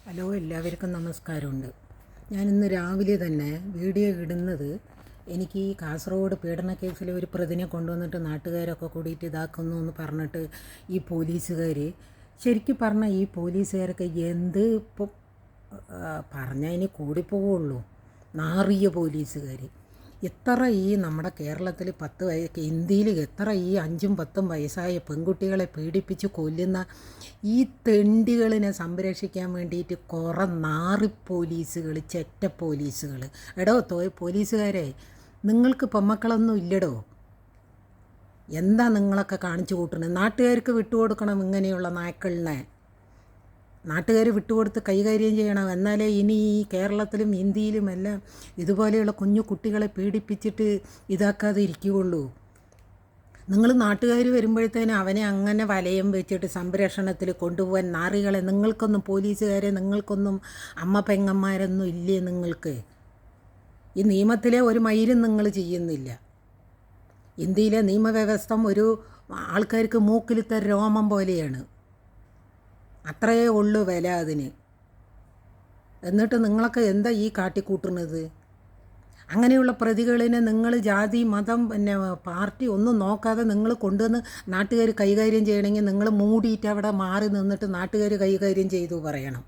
Hello, എല്ലാവർക്കും നമസ്കാരമുണ്ട്. ഞാനിന്ന് രാവിലെ തന്നെ വീഡിയോ ഇടുന്നത് എനിക്ക് ഈ കാസർഗോഡ് പീഡന കേസിലെ ഒരു പ്രതിനെ കൊണ്ടുവന്നിട്ട് നാട്ടുകാരൊക്കെ കൂടിയിട്ട് ഇതാക്കുന്നു എന്ന് പറഞ്ഞിട്ട് ഈ പോലീസുകാർ ശരിക്കും പറഞ്ഞാൽ ഈ പോലീസുകാരൊക്കെ എന്ത് ഇപ്പോൾ പറഞ്ഞതിന് കൂടിപ്പോവുള്ളൂ. നാറിയ പോലീസുകാർ എത്ര ഈ നമ്മുടെ കേരളത്തിൽ ഇന്ത്യയിൽ എത്ര ഈ 5-10 വയസ്സായ പെൺകുട്ടികളെ പീഡിപ്പിച്ച് കൊല്ലുന്ന ഈ തെണ്ടികളിനെ സംരക്ഷിക്കാൻ വേണ്ടിയിട്ട് കുറേ നാറി പോലീസുകൾ, ചെറ്റ പോലീസുകൾ. എടോ പോലീസുകാരെ, നിങ്ങൾക്ക് പെമ്മക്കളൊന്നും ഇല്ലടോ? എന്താ നിങ്ങളൊക്കെ കാണിച്ചു കൂട്ടുന്നത്? നാട്ടുകാർക്ക് വിട്ടുകൊടുക്കണം. ഇങ്ങനെയുള്ള നായ്ക്കളിനെ നാട്ടുകാർ വിട്ടുകൊടുത്ത് കൈകാര്യം ചെയ്യണം. എന്നാലേ ഇനി ഈ കേരളത്തിലും ഇന്ത്യയിലുമെല്ലാം ഇതുപോലെയുള്ള കുഞ്ഞു കുട്ടികളെ പീഡിപ്പിച്ചിട്ട് ഇതാക്കാതെ ഇരിക്കുകയുള്ളൂ. നിങ്ങൾ നാട്ടുകാർ വരുമ്പോഴത്തേനും അവനെ അങ്ങനെ വലയം വെച്ചിട്ട് സംരക്ഷണത്തിൽ കൊണ്ടുപോകാൻ നാറികളെ നിങ്ങൾക്കൊന്നും, പോലീസുകാരെ നിങ്ങൾക്കൊന്നും അമ്മ പെങ്ങന്മാരൊന്നും ഇല്ലേ? നിങ്ങൾക്ക് ഈ നിയമത്തിലെ ഒരു മൈലും നിങ്ങൾ ചെയ്യുന്നില്ല. ഇന്ത്യയിലെ നിയമവ്യവസ്ഥ ഒരു ആൾക്കാർക്ക് മൂക്കിലത്തെ രോമം പോലെയാണ്. അത്രയേ ഉള്ളൂ വില അതിന്. എന്നിട്ട് നിങ്ങളൊക്കെ എന്താ ഈ കാട്ടിക്കൂട്ടുന്നത്? അങ്ങനെയുള്ള പ്രതികളിനെ നിങ്ങൾ ജാതി, മതം, പിന്നെ പാർട്ടി ഒന്നും നോക്കാതെ നിങ്ങൾ കൊണ്ടുവന്ന് നാട്ടുകാർ കൈകാര്യം ചെയ്യണമെങ്കിൽ നിങ്ങൾ മൂടിയിട്ട് അവിടെ മാറി നിന്നിട്ട് നാട്ടുകാർ കൈകാര്യം ചെയ്തു പറയണം.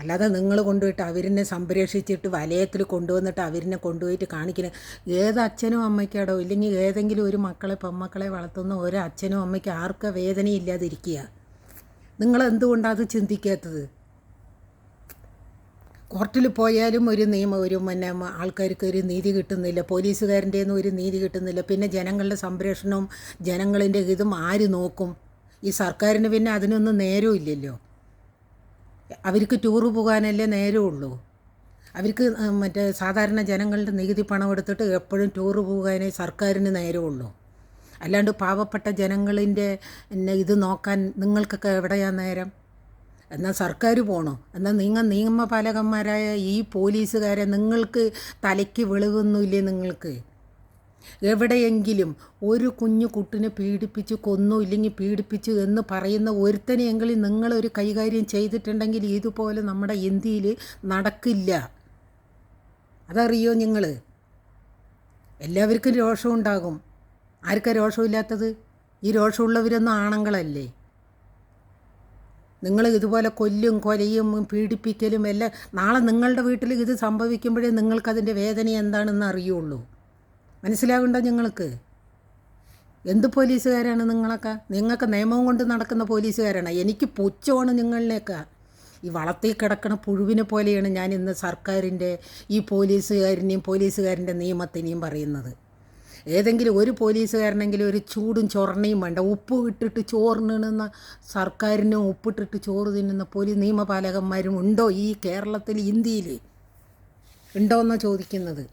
അല്ലാതെ നിങ്ങൾ കൊണ്ടുപോയിട്ട് അവരിനെ സംരക്ഷിച്ചിട്ട് വലയത്തിൽ കൊണ്ടുവന്നിട്ട് അവരിനെ കൊണ്ടുപോയിട്ട് കാണിക്കുന്നത് ഏത് അച്ഛനും അമ്മയ്ക്കാടോ? ഇല്ലെങ്കിൽ ഏതെങ്കിലും ഒരു മക്കളെ പെമ്മക്കളെ വളർത്തുന്ന ഒരു അച്ഛനും അമ്മയ്ക്ക് ആർക്കാ വേദനയില്ലാതിരിക്കുക? നിങ്ങളെന്തുകൊണ്ടാണ് അത് ചിന്തിക്കാത്തത്? കോർട്ടിൽ പോയാലും ഒരു നിയമം, പിന്നെ ആൾക്കാർക്ക് ഒരു നീതി കിട്ടുന്നില്ല, പോലീസുകാരൻ്റെ ഒന്നും ഒരു നീതി കിട്ടുന്നില്ല. പിന്നെ ജനങ്ങളുടെ സംരക്ഷണവും ജനങ്ങളിൻ്റെ ഇതും ആര് നോക്കും? ഈ സർക്കാരിന് പിന്നെ അതിനൊന്നും നേരവും ഇല്ലല്ലോ. അവർക്ക് ടൂറ് പോകാനല്ലേ നേരമുള്ളൂ. അവർക്ക് സാധാരണ ജനങ്ങളുടെ നികുതി പണം എടുത്തിട്ട് എപ്പോഴും ടൂറ് പോകാനേ സർക്കാരിന് നേരമുള്ളൂ. അല്ലാണ്ട് പാവപ്പെട്ട ജനങ്ങളിൻ്റെ ഇത് നോക്കാൻ നിങ്ങൾക്കൊക്കെ എവിടെയാണ് നേരം? എന്നാൽ സർക്കാർ പോകണോ? എന്നാൽ നിയമപാലകന്മാരായ ഈ പോലീസുകാരെ നിങ്ങൾക്ക് തലയ്ക്ക് വെളിവൊന്നുമില്ലേ? നിങ്ങൾക്ക് എവിടെയെങ്കിലും ഒരു കുഞ്ഞു കുട്ടിനെ പീഡിപ്പിച്ച് കൊന്നു, ഇല്ലെങ്കിൽ പീഡിപ്പിച്ചു എന്ന് പറയുന്ന ഒരുത്തനെയെങ്കിലും നിങ്ങളൊരു കൈകാര്യം ചെയ്തിട്ടുണ്ടെങ്കിൽ ഇതുപോലെ നമ്മുടെ ഇന്ത്യയിൽ നടക്കില്ല. അതറിയോ നിങ്ങൾ? എല്ലാവർക്കും രോഷമുണ്ടാകും. ആർക്കാ രോഷമില്ലാത്തത്? ഈ രോഷമുള്ളവരൊന്നും ആണുങ്ങളല്ലേ? നിങ്ങൾ ഇതുപോലെ കൊല്ലും കൊലയും പീഡിപ്പിക്കലും എല്ലാം നാളെ നിങ്ങളുടെ വീട്ടിൽ ഇത് സംഭവിക്കുമ്പോഴേ നിങ്ങൾക്കതിൻ്റെ വേദന എന്താണെന്ന് അറിയുള്ളൂ. മനസ്സിലാവുണ്ടോ നിങ്ങൾക്ക്? എന്ത് പോലീസുകാരാണ് നിങ്ങളൊക്കെ? നിങ്ങൾക്ക് നിയമവും കൊണ്ട് നടക്കുന്ന പോലീസുകാരാണ്. എനിക്ക് പുച്ഛമാണ് നിങ്ങളിലേക്ക്. ഈ വളർത്തി കിടക്കണ പുഴുവിനെ പോലെയാണ് ഞാൻ ഇന്ന് സർക്കാരിൻ്റെ ഈ പോലീസുകാരൻ്റെ നിയമത്തിനെയും പറയുന്നത്. ഏതെങ്കിലും ഒരു പോലീസുകാരനെങ്കിലും ഒരു ചൂടും ചൊറണയും വേണ്ട. ഉപ്പ് ഇട്ടിട്ട് ചോറ് തിന്നുന്ന സർക്കാരിനും ഉപ്പിട്ടിട്ട് ചോറ് തിന്നുന്ന നിയമപാലകന്മാരും ഉണ്ടോ ഈ കേരളത്തിൽ, ഇന്ത്യയിൽ ഉണ്ടോ എന്നാണ് ചോദിക്കുന്നത്.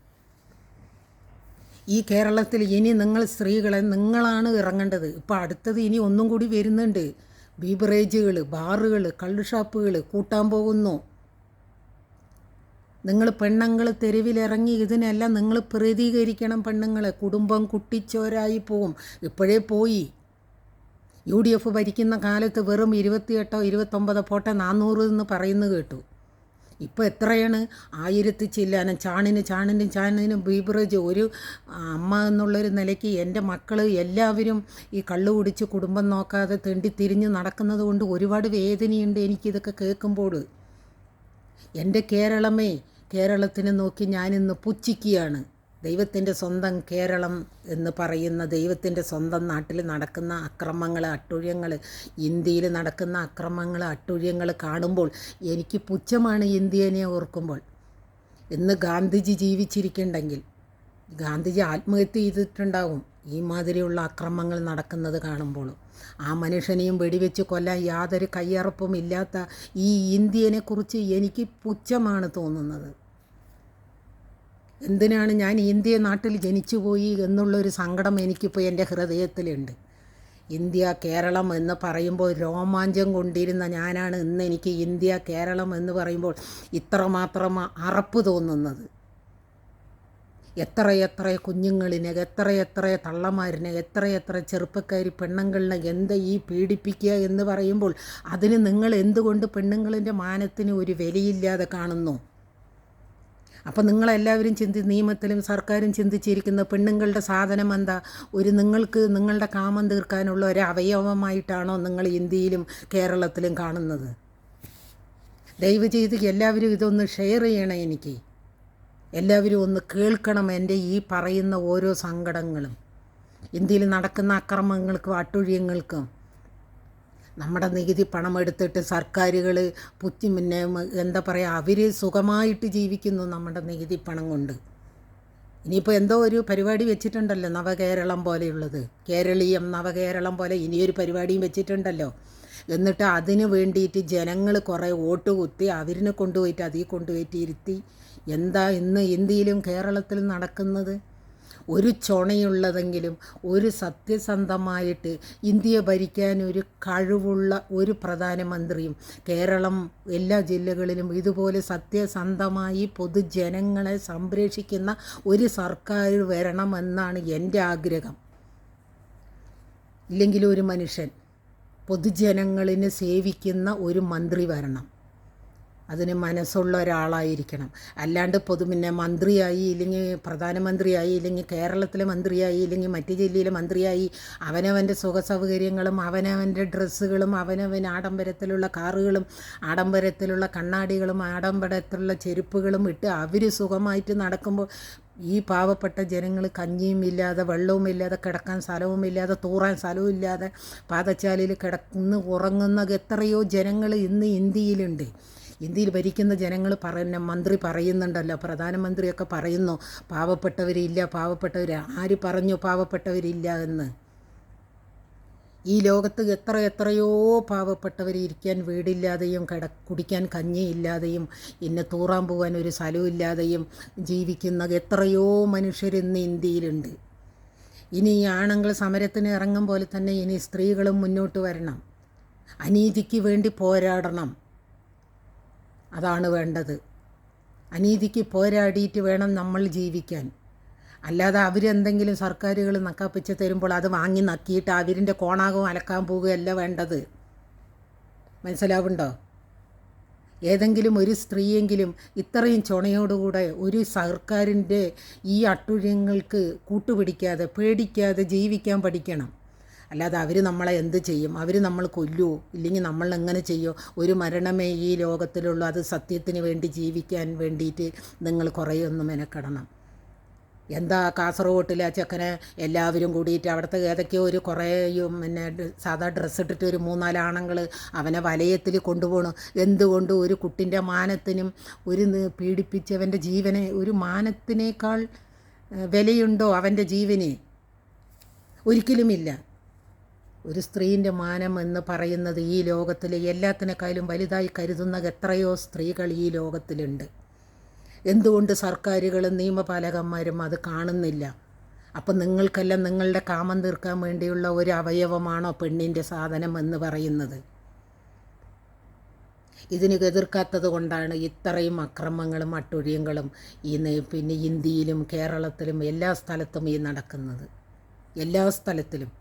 ഈ കേരളത്തിൽ ഇനി നിങ്ങൾ സ്ത്രീകളെ നിങ്ങളാണ് ഇറങ്ങേണ്ടത്. ഇപ്പോൾ അടുത്തത് ഇനി ഒന്നും കൂടി വരുന്നുണ്ട്. ബീവറേജുകൾ, ബാറുകൾ, കള്ളുഷാപ്പുകൾ കൂട്ടാൻ പോകുന്നു. നിങ്ങൾ പെണ്ണുങ്ങൾ തെരുവിലിറങ്ങി ഇതിനെല്ലാം നിങ്ങൾ പ്രതികരിക്കണം. പെണ്ണുങ്ങളെ കുടുംബം കുട്ടിച്ചോരായി പോവും. ഇപ്പോഴേ പോയി. UDF ഭരിക്കുന്ന കാലത്ത് വെറും 28 29 പോട്ടെ 400 എന്ന് പറയുന്നത് കേട്ടു. ഇപ്പോൾ എത്രയാണ്? 1000 ചില്ലാനം. ചാണിനും ബീവറേജ്. ഒരു അമ്മ എന്നുള്ളൊരു നിലയ്ക്ക് എൻ്റെ മക്കൾ എല്ലാവരും ഈ കള്ളു കുടിച്ച് കുടുംബം നോക്കാതെ തിരിഞ്ഞ് നടക്കുന്നത് കൊണ്ട് ഒരുപാട് വേദനയുണ്ട് എനിക്കിതൊക്കെ കേൾക്കുമ്പോൾ. എൻ്റെ കേരളത്തിനെ നോക്കി ഞാനിന്ന് പുച്ഛിക്കുകയാണ്. ദൈവത്തിൻ്റെ സ്വന്തം കേരളം എന്ന് പറയുന്ന ദൈവത്തിൻ്റെ സ്വന്തം നാട്ടിൽ നടക്കുന്ന അക്രമങ്ങൾ, അട്ടുഴിയങ്ങൾ, ഇന്ത്യയിൽ നടക്കുന്ന അക്രമങ്ങൾ, അട്ടുഴിയങ്ങൾ കാണുമ്പോൾ എനിക്ക് പുച്ഛമാണ് ഇന്ത്യനെ ഓർക്കുമ്പോൾ. ഇന്ന് ഗാന്ധിജി ജീവിച്ചിരിക്കുന്നുണ്ടെങ്കിൽ ഗാന്ധിജി ആത്മഹത്യ ചെയ്തിട്ടുണ്ടാവും ഈ മാതിരിയുള്ള അക്രമങ്ങൾ നടക്കുന്നത് കാണുമ്പോൾ. ആ മനുഷ്യനെയും വെടിവെച്ച് കൊല്ലാൻ യാതൊരു കയ്യറപ്പും ഇല്ലാത്ത ഈ ഇന്ത്യനെക്കുറിച്ച് എനിക്ക് പുച്ഛമാണ് തോന്നുന്നത്. എന്തിനാണ് ഞാൻ ഇന്ത്യ നാട്ടിൽ ജനിച്ചുപോയി എന്നുള്ളൊരു സങ്കടം എനിക്കിപ്പോൾ എൻ്റെ ഹൃദയത്തിലുണ്ട്. ഇന്ത്യ കേരളം എന്ന് പറയുമ്പോൾ രോമാഞ്ചം കൊണ്ടിരുന്ന ഞാനാണ് ഇന്ന് എനിക്ക് ഇന്ത്യ കേരളം എന്ന് പറയുമ്പോൾ ഇത്രമാത്രം അറപ്പ് തോന്നുന്നത്. എത്രയെത്ര കുഞ്ഞുങ്ങളിനെ, എത്രയെത്ര തള്ളമാരിനെ, എത്രയെത്ര ചെറുപ്പക്കാരി പെണ്ണുങ്ങളിനെ എന്താ ഈ പീഡിപ്പിക്കുക എന്ന് പറയുമ്പോൾ അതിന് നിങ്ങൾ എന്തുകൊണ്ട് പെണ്ണുങ്ങളിൻ്റെ മാനത്തിന് ഒരു വിലയില്ലാതെ കാണുന്നു? അപ്പം നിങ്ങളെല്ലാവരും നിയമത്തിലും സർക്കാരും ചിന്തിച്ചിരിക്കുന്ന പെണ്ണുങ്ങളുടെ സാധനം എന്താ? നിങ്ങൾക്ക് നിങ്ങളുടെ കാമം തീർക്കാനുള്ള ഒരു അവയവമായിട്ടാണോ നിങ്ങൾ ഇന്ത്യയിലും കേരളത്തിലും കാണുന്നത്? ദയവ് ചെയ്ത് എല്ലാവരും ഇതൊന്ന് ഷെയർ ചെയ്യണം. എനിക്ക് എല്ലാവരും ഒന്ന് കേൾക്കണം എൻ്റെ ഈ പറയുന്ന ഓരോ സങ്കടങ്ങളും. ഇന്ത്യയിൽ നടക്കുന്ന അക്രമങ്ങൾക്കും അട്ടുഴിയങ്ങൾക്കും നമ്മുടെ നികുതി പണം എടുത്തിട്ട് സർക്കാരുകൾ പിന്നെ എന്താ പറയുക, അവർ സുഖമായിട്ട് ജീവിക്കുന്നു നമ്മുടെ നികുതി പണം കൊണ്ട്. ഇനിയിപ്പോൾ എന്തോ ഒരു പരിപാടി വെച്ചിട്ടുണ്ടല്ലോ, നവകേരളം പോലെയുള്ളത്, കേരളീയം നവകേരളം പോലെ ഇനിയൊരു പരിപാടിയും വെച്ചിട്ടുണ്ടല്ലോ. എന്നിട്ട് അതിന് വേണ്ടിയിട്ട് ജനങ്ങൾ കുറേ വോട്ട് കുത്തി അവരിനെ കൊണ്ടുപോയിട്ട് അതിൽ കൊണ്ടുപോയിട്ട് ഇരുത്തി. എന്താ ഇന്ന് ഇന്ത്യയിലും കേരളത്തിലും നടക്കുന്നത്? ഒരു ചുണയുള്ളതെങ്കിലും ഒരു സത്യസന്ധമായിട്ട് ഇന്ത്യയെ ഭരിക്കാൻ ഒരു കഴിവുള്ള ഒരു പ്രധാനമന്ത്രിയും കേരളം എല്ലാ ജില്ലകളിലും ഇതുപോലെ സത്യസന്ധമായി പൊതുജനങ്ങളെ സംരക്ഷിക്കുന്ന ഒരു സർക്കാർ വരണമെന്നാണ് എൻ്റെ ആഗ്രഹം. ഇല്ലെങ്കിൽ ഒരു മനുഷ്യൻ പൊതുജനങ്ങളിനെ സേവിക്കുന്ന ഒരു മന്ത്രി വരണം. അതിന് മനസ്സുള്ള ഒരാളായിരിക്കണം. അല്ലാണ്ട് പിന്നെ മന്ത്രിയായി ഇല്ലെങ്കിൽ പ്രധാനമന്ത്രിയായി ഇല്ലെങ്കിൽ കേരളത്തിലെ മന്ത്രിയായി ഇല്ലെങ്കിൽ മറ്റു ജില്ലയിലെ മന്ത്രിയായി അവനവൻ്റെ സുഖസൗകര്യങ്ങളും അവനവൻ്റെ ഡ്രസ്സുകളും അവനവൻ ആഡംബരത്തിലുള്ള കാറുകളും ആഡംബരത്തിലുള്ള കണ്ണാടികളും ആഡംബരത്തിലുള്ള ചെരുപ്പുകളും ഇട്ട് അവർ സുഖമായിട്ട് നടക്കുമ്പോൾ ഈ പാവപ്പെട്ട ജനങ്ങൾ കഞ്ഞിയും ഇല്ലാതെ വെള്ളവും ഇല്ലാതെ കിടക്കാൻ സ്ഥലവുമില്ലാതെ തൂറാൻ സ്ഥലവുമില്ലാതെ പാദച്ചാലിൽ കിടന്ന് ഉറങ്ങുന്ന എത്രയോ ജനങ്ങൾ ഇന്ന് ഇന്ത്യയിലുണ്ട്. ഇന്ത്യയിൽ ഭരിക്കുന്ന ജനങ്ങൾ മന്ത്രി പറയുന്നുണ്ടല്ലോ, പ്രധാനമന്ത്രിയൊക്കെ പറയുന്നു പാവപ്പെട്ടവരില്ല, പാവപ്പെട്ടവർ. ആര് പറഞ്ഞു പാവപ്പെട്ടവരില്ല എന്ന്? ഈ ലോകത്ത് എത്രയോ പാവപ്പെട്ടവർ ഇരിക്കാൻ വീടില്ലാതെയും കുടിക്കാൻ കഞ്ഞിയില്ലാതെയും ഇന്ന് തൂറാൻ പോകാൻ ഒരു സ്ഥലമില്ലാതെയും ജീവിക്കുന്ന എത്രയോ മനുഷ്യരിന്ന് ഇന്ത്യയിലുണ്ട്. ഇനി ഈ ആണുങ്ങൾ സമരത്തിന് ഇറങ്ങും പോലെ തന്നെ ഇനി സ്ത്രീകളും മുന്നോട്ട് വരണം. അനീതിക്ക് വേണ്ടി പോരാടണം. അതാണ് വേണ്ടത്. അനീതിക്ക് പോരാടിയിട്ട് വേണം നമ്മൾ ജീവിക്കാൻ. അല്ലാതെ അവരെന്തെങ്കിലും സർക്കാരുകൾ നക്കാപ്പിച്ച് തരുമ്പോൾ അത് വാങ്ങി നക്കിയിട്ട് അവരിൻ്റെ കോണാകം അലക്കാൻ പോവുകയല്ല വേണ്ടത്. മനസ്സിലാവുണ്ടോ? ഏതെങ്കിലും ഒരു സ്ത്രീയെങ്കിലും ഇത്രയും ചുണയോടുകൂടെ ഒരു സർക്കാരിൻ്റെ ഈ അട്ടുഴിയങ്ങൾക്ക് കൂട്ടുപിടിക്കാതെ പേടിക്കാതെ ജീവിക്കാൻ പഠിക്കണം. അല്ലാതെ അവർ നമ്മളെ എന്ത് ചെയ്യും? അവർ നമ്മൾ കൊല്ലുമോ ഇല്ലെങ്കിൽ നമ്മൾ എങ്ങനെ ചെയ്യുമോ? ഒരു മരണമേ ഈ ലോകത്തിലുള്ളൂ. അത് സത്യത്തിന് വേണ്ടി ജീവിക്കാൻ വേണ്ടിയിട്ട് നിങ്ങൾ കുറേയൊന്നും മെനക്കെടണം. എന്താ കാസർഗോട്ടിലെ ആ ചെക്കനെ എല്ലാവരും കൂടിയിട്ട് അവിടുത്തെ ഏതൊക്കെയോ ഒരു കുറേയും പിന്നെ സാധാ ഡ്രസ്സ് ഇട്ടിട്ട് ഒരു 3-4 ആണുങ്ങൾ അവനെ വലയത്തിൽ കൊണ്ടുപോകണം. എന്തുകൊണ്ട്? ഒരു കുട്ടിൻ്റെ മാനത്തിനും ഒരു പീഡിപ്പിച്ചവൻ്റെ ജീവനെ ഒരു മാനത്തിനേക്കാൾ വിലയുണ്ടോ അവൻ്റെ ജീവന്? ഒരിക്കലുമില്ല. ഒരു സ്ത്രീൻ്റെ മാനം എന്ന് പറയുന്നത് ഈ ലോകത്തിൽ എല്ലാത്തിനേക്കാളും വലുതായി കരുതുന്ന എത്രയോ സ്ത്രീകൾ ഈ ലോകത്തിലുണ്ട്. എന്തുകൊണ്ട് സർക്കാരുകളും നിയമപാലകന്മാരും അത് കാണുന്നില്ല? അപ്പം നിങ്ങൾക്കെല്ലാം നിങ്ങളുടെ കാമം തീർക്കാൻ വേണ്ടിയുള്ള ഒരു അവയവമാണോ പെണ്ണിൻ്റെ സാധനം എന്ന് പറയുന്നത്? ഇതിന് എതിർക്കാത്തത് കൊണ്ടാണ് ഇത്രയും അക്രമങ്ങളും അട്ടുഴിയങ്ങളും പിന്നെ ഇന്ത്യയിലും കേരളത്തിലും എല്ലാ സ്ഥലത്തും ഈ നടക്കുന്നത്. എല്ലാ സ്ഥലത്തിലും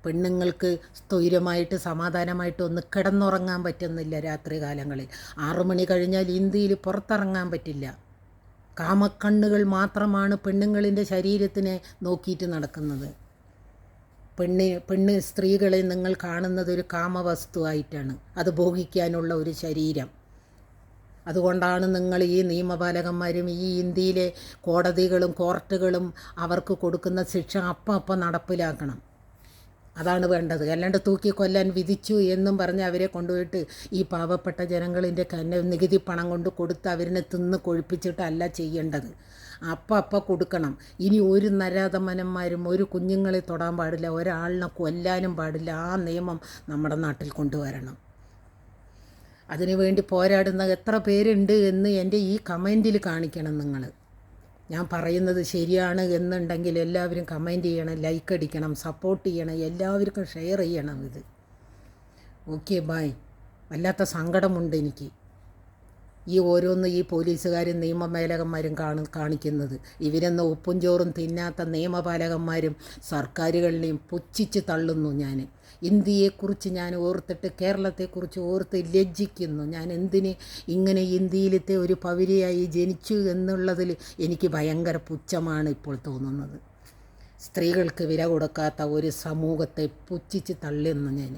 പെണ്ണുങ്ങൾക്ക് സ്ഥിരമായിട്ട് സമാധാനമായിട്ട് ഒന്ന് കിടന്നുറങ്ങാൻ പറ്റുന്നില്ല. രാത്രി കാലങ്ങളിൽ 6 മണി കഴിഞ്ഞാൽ ഇന്ത്യയിൽ പുറത്തിറങ്ങാൻ പറ്റില്ല. കാമക്കണ്ണുകൾ പെണ്ണുങ്ങളിൻ്റെ ശരീരത്തിനെ നോക്കിയിട്ട് നടക്കുന്നത്. സ്ത്രീകളെ നിങ്ങൾ കാണുന്നത് ഒരു കാമവസ്തുവായിട്ടാണ്. അത് ഭോഗിക്കാനുള്ള ഒരു ശരീരം. അതുകൊണ്ടാണ് നിങ്ങൾ ഈ നിയമപാലകന്മാരും ഈ ഇന്ത്യയിലെ കോടതികളും കോർട്ടുകളും അവർക്ക് കൊടുക്കുന്ന ശിക്ഷ അപ്പം നടപ്പിലാക്കണം. അതാണ് വേണ്ടത്. അല്ലാണ്ട് തൂക്കിക്കൊല്ലാൻ വിധിച്ചു എന്നും പറഞ്ഞ് അവരെ കൊണ്ടുപോയിട്ട് ഈ പാവപ്പെട്ട ജനങ്ങളിൻ്റെ നികുതി പണം കൊണ്ട് കൊടുത്ത് അവരിനെ തിന്ന് കൊഴുപ്പിച്ചിട്ടല്ല ചെയ്യേണ്ടത്. അപ്പം കൊടുക്കണം. ഇനി ഒരു നരാധമനന്മാരും ഒരു കുഞ്ഞുങ്ങളെ തൊടാൻ പാടില്ല, ഒരാളിനെ കൊല്ലാനും പാടില്ല. ആ നിയമം നമ്മുടെ നാട്ടിൽ കൊണ്ടുവരണം. അതിനുവേണ്ടി പോരാടുന്ന എത്ര പേരുണ്ട് എന്ന് എൻ്റെ ഈ കമൻറ്റിൽ കാണിക്കണം നിങ്ങൾ. ഞാൻ പറയുന്നത് ശരിയാണ് എന്നുണ്ടെങ്കിൽ എല്ലാവരും കമൻറ്റ് ചെയ്യണം, ലൈക്ക് അടിക്കണം, സപ്പോർട്ട് ചെയ്യണം, എല്ലാവർക്കും ഷെയർ ചെയ്യണം ഇത്. Okay, bye. വല്ലാത്ത സങ്കടമുണ്ട് എനിക്ക്. ഈ ഓരോന്ന് ഈ പോലീസുകാരും നിയമപാലകന്മാരും കാണിക്കുന്നത്. ഇവരൊന്ന് ഉപ്പും ചോറും തിന്നാത്ത നിയമപാലകന്മാരും സർക്കാരുകളിലെയും പുച്ഛിച്ച് തള്ളുന്നു. ഞാൻ ഇന്ത്യയെക്കുറിച്ച് ഞാൻ ഓർത്തിട്ട്, കേരളത്തെക്കുറിച്ച് ഓർത്ത് ലജ്ജിക്കുന്നു. ഞാൻ എന്തിന് ഇങ്ങനെ ഇന്ത്യയിലത്തെ ഒരു പൗരയായി ജനിച്ചു എന്നുള്ളതിൽ എനിക്ക് ഭയങ്കര പുച്ഛമാണ് ഇപ്പോൾ തോന്നുന്നത്. സ്ത്രീകൾക്ക് വില കൊടുക്കാത്ത ഒരു സമൂഹത്തെ പുച്ഛിച്ച് തള്ളുന്നു ഞാൻ.